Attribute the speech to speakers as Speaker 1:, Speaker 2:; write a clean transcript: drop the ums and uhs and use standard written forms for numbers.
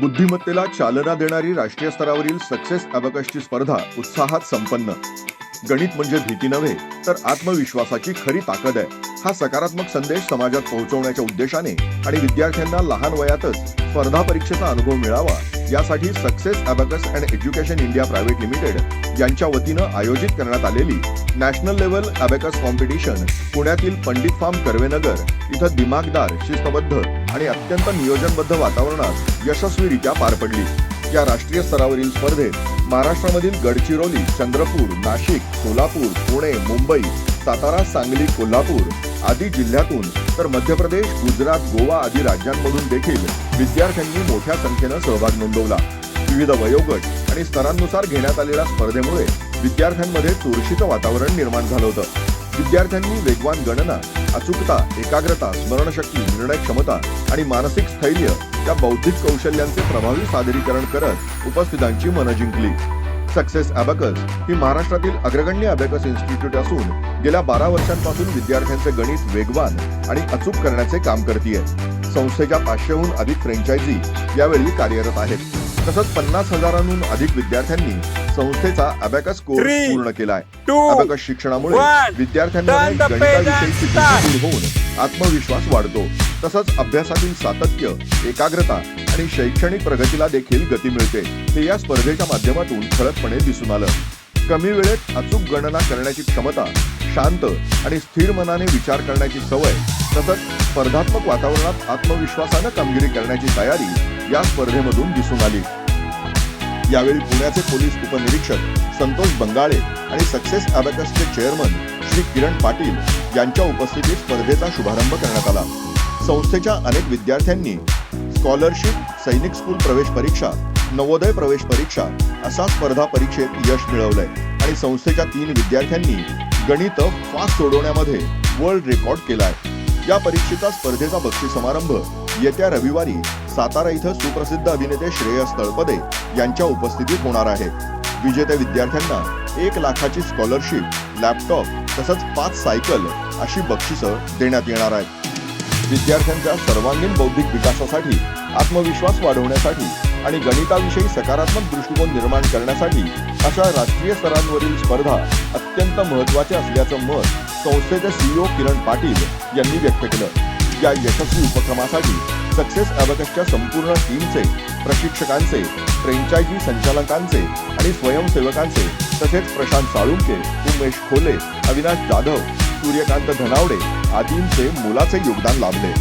Speaker 1: बुद्धिमत्तेला चालना देणारी राष्ट्रीय स्तरावरील सक्सेस अबॅकसची स्पर्धा उत्साहात संपन्न. गणित म्हणजे भीती नव्हे तर आत्मविश्वासाची खरी ताकद आहे. हा सकारात्मक संदेश समाजात पोहोचवण्याच्या उद्देशाने आणि विद्यार्थ्यांना लहान वयातच स्पर्धा परीक्षेचा अनुभव मिळावा यासाठी success abacus and education India private limited यांच्या वतीनं आयोजित करण्यात आलेली नॅशनल लेव्हल अबॅकस कॉम्पिटिशन पुण्यातील पंडित फार्म कर्वेनगर इथं दिमागदार, शिस्तबद्ध आणि अत्यंत नियोजनबद्ध वातावरणात यशस्वीरित्या पार पडली. या राष्ट्रीय स्तरावरील स्पर्धेत महाराष्ट्रामधील गडचिरोली, चंद्रपूर, नाशिक, सोलापूर, पुणे, मुंबई, सातारा, सांगली, कोल्हापूर आदी जिल्ह्यातून तर मध्य प्रदेश, गुजरात, गोवा आदी राज्यांमधून देखील विद्यार्थ्यांनी मोठ्या संख्येनं सहभाग नोंदवला. विविध वयोगट आणि स्तरांनुसार घेण्यात आलेल्या स्पर्धेमुळे विद्यार्थ्यांमध्ये चुरशीचं वातावरण निर्माण झालं होतं. विद्यार्थ्यांनी वेगवान गणना, अचूकता, एकाग्रता, स्मरणशक्ती, निर्णय क्षमता आणि मानसिक स्थैर्य या बौद्धिक कौशल्यांचे प्रभावी सादरीकरण करत उपस्थितांची मनं जिंकली. सक्सेस अबॅकस ही महाराष्ट्रातील अग्रगण्य अबॅकस इन्स्टिट्यूट असून गेल्या 12 वर्षांपासून विद्यार्थ्यांचे गणित वेगवान आणि अचूक करण्याचे काम करते. संस्थेच्या 500हून अधिक फ्रँचायझी यावेळी कार्यरत आहेत. तसंच 50,000हून अधिक विद्यार्थ्यांनी संस्थेचा अबॅकस कोर्स पूर्ण केलाय. अबॅकस शिक्षणामुळे विद्यार्थ्यांमध्ये गणिताविषयीची बुद्धिमत्ता होऊन आत्मविश्वास वाढतो. तसंच अभ्यासातील सातत्य, एकाग्रता आणि शैक्षणिक प्रगतीला देखील गती मिळते. हे या स्पर्धेच्या माध्यमातून ठळकपणे दिसून आलं. कमी वेळेत अचूक गणना करण्याची क्षमता, शांत आणि स्थिर मनाने विचार करण्याची सवय, तसंच स्पर्धात्मक वातावरणात आत्मविश्वासानं कामगिरी करण्याची तयारी या स्पर्धेमधून दिसून आली. यावेळी पुण्याचे पोलीस उपनिरीक्षक संतोष बंगाळे आणि सक्सेस अबॅकसचे चेअरमन श्री किरण पाटील यांच्या उपस्थितीत स्पर्धेचा शुभारंभ करण्यात आला. संस्थेच्या अनेक विद्यार्थ्यांनी स्कॉलरशिप, सैनिक स्कूल प्रवेश परीक्षा, नवोदय प्रवेश परीक्षा अशा स्पर्धा परीक्षेत यश मिळवलंय आणि संस्थेच्या 3 विद्यार्थ्यांनी गणित फास्ट सोडवण्यामध्ये वर्ल्ड रेकॉर्ड केलाय. या परीक्षेचा स्पर्धेचा बक्षीस समारंभ येत्या रविवारी सातारा इथं सुप्रसिद्ध अभिनेते श्रेयस तळपदे यांच्या उपस्थितीत होणार आहे. विजेत्या विद्यार्थ्यांना 1 लाखाची स्कॉलरशिप, लॅपटॉप तसंच 5 सायकल अशी बक्षिसं देण्यात येणार आहेत. विद्यार्थ्यांच्या सर्वांगीण बौद्धिक विकासासाठी, आत्मविश्वास वाढवण्यासाठी आणि गणिताविषयी सकारात्मक दृष्टिकोन निर्माण करण्यासाठी अशा राष्ट्रीय स्तरांवरील स्पर्धा अत्यंत महत्त्वाच्या असल्याचं मत संस्थेचे CEO किरण पाटील यांनी व्यक्त केलं. या यशस्वी उपक्रमासाठी सक्सेस अबॅकसच्या संपूर्ण टीमचे, प्रशिक्षकांचे, फ्रँचायझी संचालकांचे आणि स्वयंसेवकांचे तसेच प्रशांत साळुंके, उमेश खोले, अविनाश जाधव, सूर्यकांत धनावडे आदींचे मोलाचे योगदान लाभले.